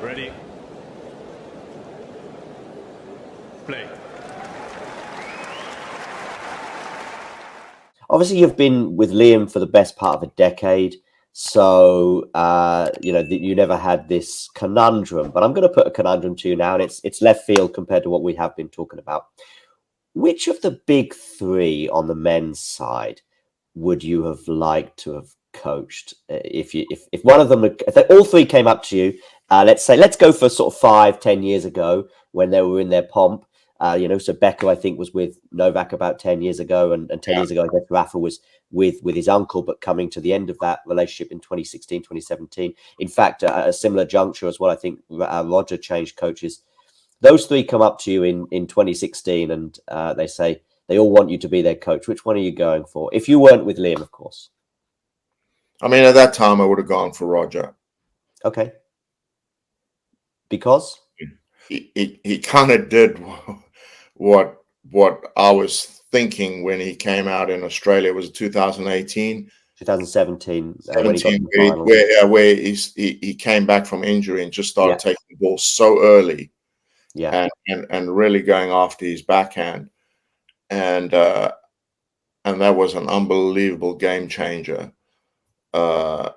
Ready? Play. Obviously, you've been with Liam for the best part of a decade, so you never had this conundrum. But I'm going to put a conundrum to you now, and it's left field compared to what we have been talking about. Which of the big three on the men's side would you have liked to have coached? If one of them, if they, all three came up to you, let's go for sort of 5-10 years ago when they were in their pomp. So Becker, I think, was with Novak about 10 years ago, and 10 years ago, I guess Rafa was with his uncle, but coming to the end of that relationship in 2016, 2017. In fact, a similar juncture as well, I think Roger changed coaches. Those three come up to you in 2016, and they say they all want you to be their coach. Which one are you going for? If you weren't with Liam, of course. I mean, at that time, I would have gone for Roger. Okay. Because? He kind of did what I was thinking when he came out in Australia. It was 2018. 2017, 17, where he came back from injury and just started taking the ball so early, and really going after his backhand, and that was an unbelievable game changer. I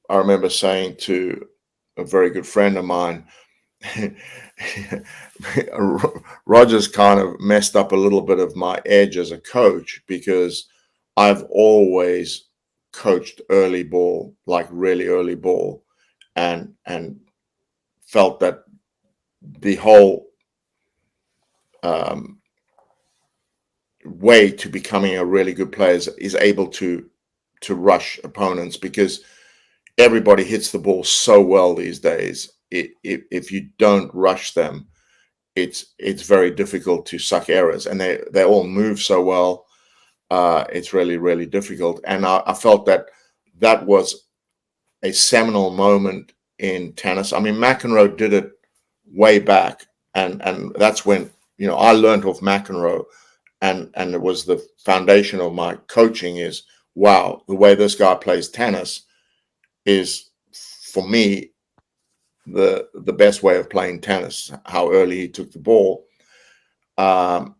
remember saying to a very good friend of mine, Roger's kind of messed up a little bit of my edge as a coach, because I've always coached early ball, like really early ball, and felt that the whole way to becoming a really good player is able to rush opponents, because everybody hits the ball so well these days. If you don't rush them, it's very difficult to suck errors, and they all move so well. It's really, really difficult. And I felt that was a seminal moment in tennis. I mean, McEnroe did it way back, and that's when I learned off McEnroe, and it was the foundation of my coaching. Is, wow, the way this guy plays tennis is, for me, the best way of playing tennis. How early he took the ball, and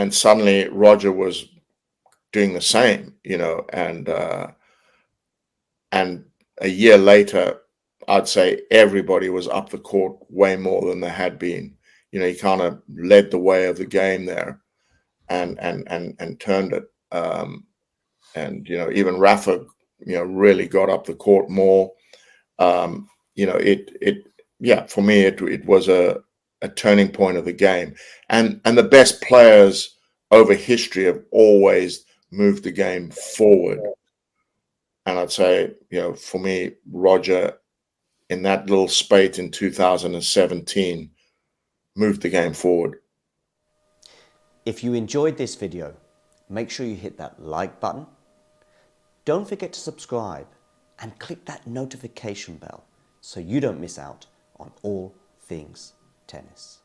suddenly Roger was doing the same, and a year later, I'd say everybody was up the court way more than they had been. He kind of led the way of the game there, and turned it. Even Rafa, really got up the court more. For me, it was a turning point of the game, and the best players over history have always moved the game forward. And I'd say, for me, Roger, in that little spate in 2017, moved the game forward. If you enjoyed this video, make sure you hit that like button. Don't forget to subscribe and click that notification bell so you don't miss out on all things tennis.